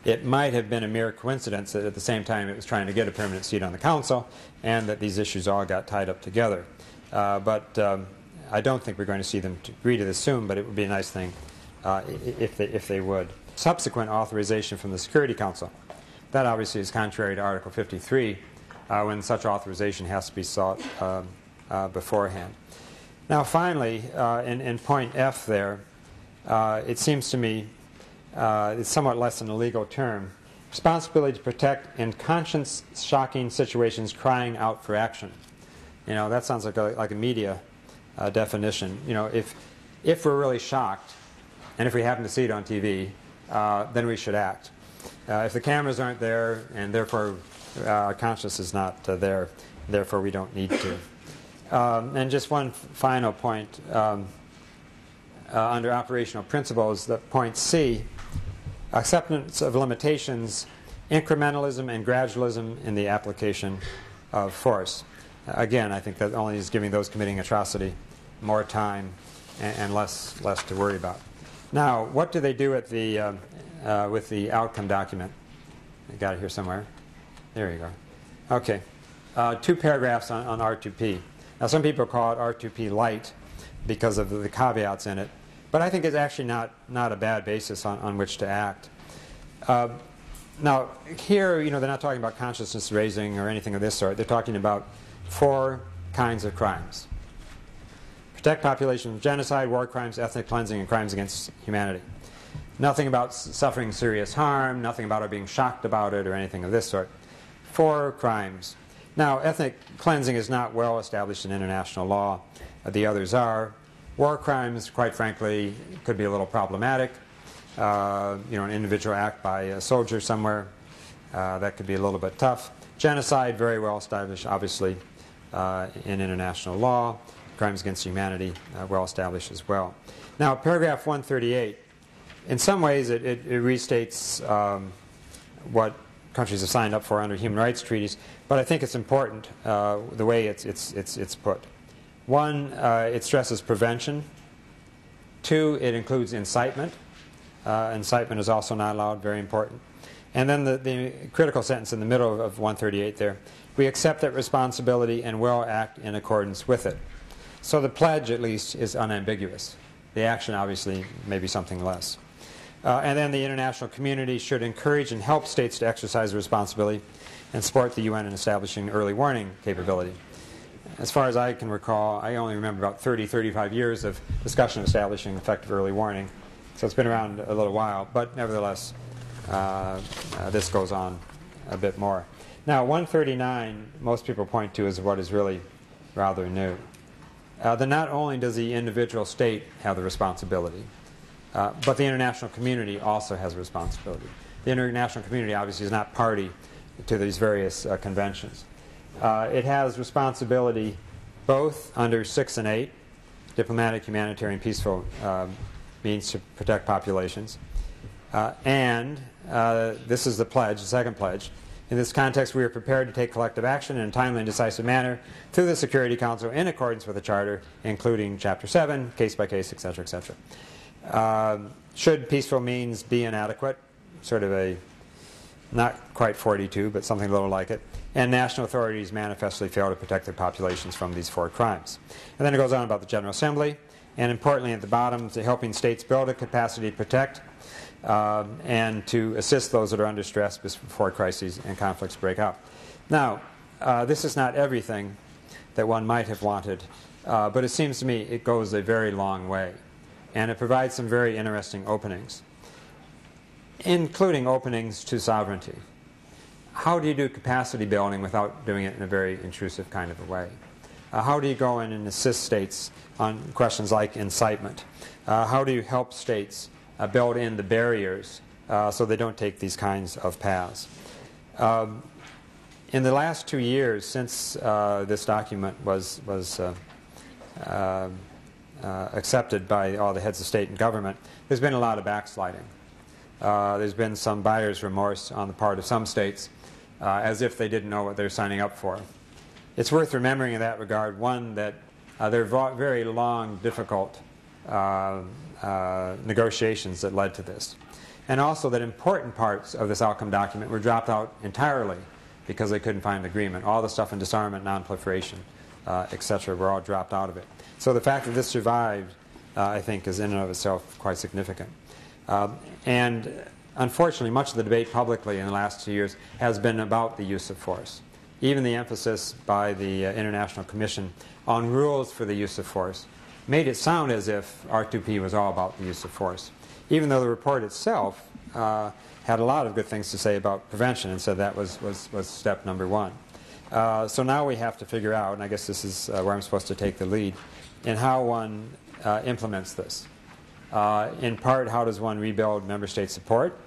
It might have been a mere coincidence that at the same time it was trying to get a permanent seat on the council, and that these issues all got tied up together. But I don't think we're going to see them agree to this soon, but it would be a nice thing if they would. Subsequent authorization from the Security Council. That obviously is contrary to Article 53, when such authorization has to be sought beforehand. Now finally, in point F there, it seems to me it's somewhat less than a legal term. Responsibility to protect in conscience-shocking situations crying out for action. You know, that sounds like a media definition. You know, if we're really shocked, and if we happen to see it on TV, then we should act. If the cameras aren't there, and therefore our conscience is not there, therefore we don't need to. And just one final point under operational principles, the point C, acceptance of limitations, incrementalism and gradualism in the application of force. Again, I think that only is giving those committing atrocity more time and less to worry about. Now, what do they do at the with the outcome document? I got it here somewhere. There you go. Okay. 2 paragraphs on R2P. Now, some people call it R2P light because of the caveats in it, but I think it's actually not a bad basis on which to act. Now, here, you know, they're not talking about consciousness raising or anything of this sort. They're talking about 4 kinds of crimes. Protect population from genocide, war crimes, ethnic cleansing, and crimes against humanity. Nothing about suffering serious harm, nothing about our being shocked about it or anything of this sort. 4 crimes. Now, ethnic cleansing is not well established in international law. The others are. War crimes, quite frankly, could be a little problematic. You know, an individual act by a soldier somewhere, that could be a little bit tough. Genocide, very well established, obviously, in international law. Crimes against humanity, well established as well. Now, paragraph 138, in some ways it restates what countries have signed up for under human rights treaties, but I think it's important the way it's put. 1, it stresses prevention. 2, it includes incitement. Incitement is also not allowed, very important. And then the critical sentence in the middle of 138 there, we accept that responsibility and will act in accordance with it. So the pledge, at least, is unambiguous. The action, obviously, may be something less. And then the international community should encourage and help states to exercise responsibility and support the UN in establishing early warning capability. As far as I can recall, I only remember about 35 years of discussion of establishing effective early warning. So it's been around a little while, but nevertheless, this goes on a bit more. Now, 139, most people point to as what is really rather new. That not only does the individual state have the responsibility, but the international community also has a responsibility. The international community obviously is not party to these various conventions. It has responsibility both under 6 and 8, diplomatic, humanitarian, peaceful means to protect populations. And this is the pledge, the second pledge. In this context, we are prepared to take collective action in a timely and decisive manner through the Security Council in accordance with the Charter, including Chapter 7, case by case, etc., etc. Should peaceful means be inadequate, sort of a, not quite 42, but something a little like it, and national authorities manifestly fail to protect their populations from these 4 crimes. And then it goes on about the General Assembly, and importantly at the bottom, to helping states build a capacity to protect and to assist those that are under stress before crises and conflicts break out. Now, this is not everything that one might have wanted, but it seems to me it goes a very long way, and it provides some very interesting openings, including openings to sovereignty. How do you do capacity building without doing it in a very intrusive kind of a way? How do you go in and assist states on questions like incitement? How do you help states build in the barriers so they don't take these kinds of paths? In the last 2 years since this document was accepted by all the heads of state and government, there's been a lot of backsliding. There's been some buyer's remorse on the part of some states, as if they didn't know what they're signing up for. It's worth remembering in that regard, one, that there are very long, difficult negotiations that led to this. And also that important parts of this outcome document were dropped out entirely because they couldn't find an agreement. All the stuff in disarmament, non-proliferation, etc. were all dropped out of it. So the fact that this survived, I think, is in and of itself quite significant. And unfortunately, much of the debate publicly in the last 2 years has been about the use of force. Even the emphasis by the International Commission on rules for the use of force made it sound as if R2P was all about the use of force, even though the report itself had a lot of good things to say about prevention and said that was step number one. So now we have to figure out, and I guess this is where I'm supposed to take the lead, in how one implements this. In part, how does one rebuild member state support?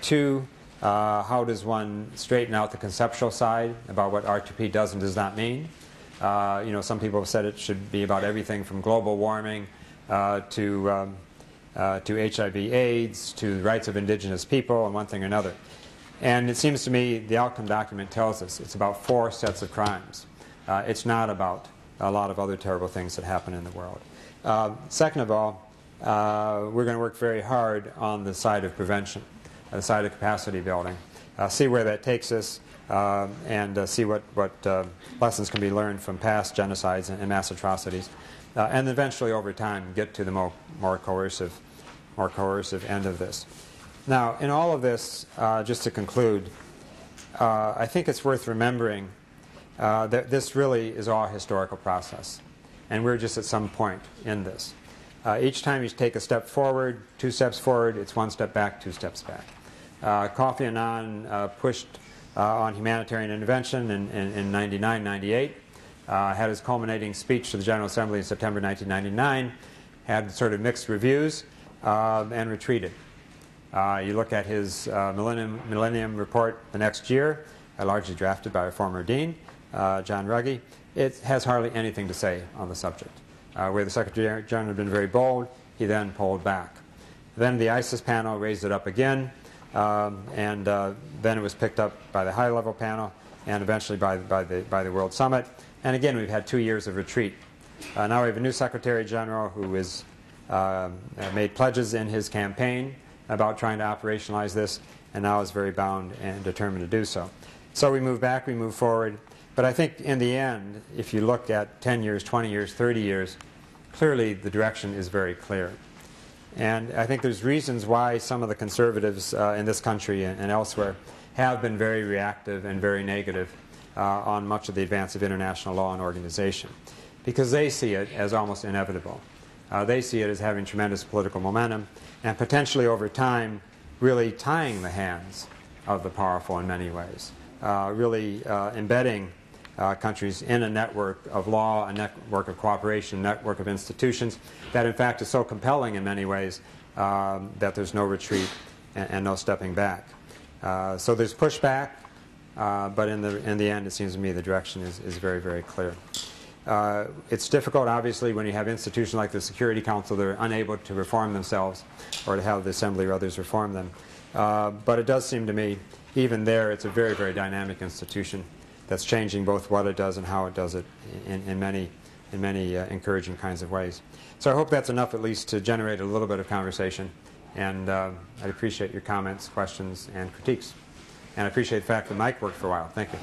Two, how does one straighten out the conceptual side about what R2P does and does not mean? Some people have said it should be about everything from global warming to HIV/AIDS, to the rights of indigenous people, and one thing or another. And it seems to me the outcome document tells us it's about 4 sets of crimes. It's not about a lot of other terrible things that happen in the world. Second of all, we're going to work very hard on the side of prevention, the side of capacity building, see where that takes us, and see what lessons can be learned from past genocides and mass atrocities, and eventually over time get to the more coercive end of this. Now, in all of this, just to conclude, I think it's worth remembering that this really is all a historical process, and we're just at some point in this. Each time you take a step forward, 2 steps forward, it's 1 step back, 2 steps back. Kofi Annan pushed on humanitarian intervention in 99, 98, had his culminating speech to the General Assembly in September 1999, had sort of mixed reviews, and retreated. You look at his Millennium Report the next year, largely drafted by a former dean, John Ruggie. It has hardly anything to say on the subject. Where the Secretary General had been very bold, he then pulled back. Then the ISIS panel raised it up again, and then it was picked up by the high-level panel, and eventually by the World Summit. And again, we've had 2 years of retreat. Now we have a new Secretary General who has made pledges in his campaign about trying to operationalize this, and now is very bound and determined to do so. So we move back, we move forward. But I think in the end, if you look at 10 years, 20 years, 30 years, clearly the direction is very clear. And I think there's reasons why some of the conservatives in this country and elsewhere have been very reactive and very negative on much of the advance of international law and organization, because they see it as almost inevitable. They see it as having tremendous political momentum and potentially over time really tying the hands of the powerful in many ways, really embedding countries in a network of law, a network of cooperation, a network of institutions that in fact is so compelling in many ways that there's no retreat and no stepping back. So there's pushback, but in the end it seems to me the direction is very, very clear. It's difficult, obviously, when you have institutions like the Security Council that are unable to reform themselves or to have the Assembly or others reform them. But it does seem to me, even there, it's a very, very dynamic institution that's changing both what it does and how it does it in many encouraging kinds of ways. So I hope that's enough at least to generate a little bit of conversation. And I'd appreciate your comments, questions, and critiques. And I appreciate the fact that Mike worked for a while. Thank you.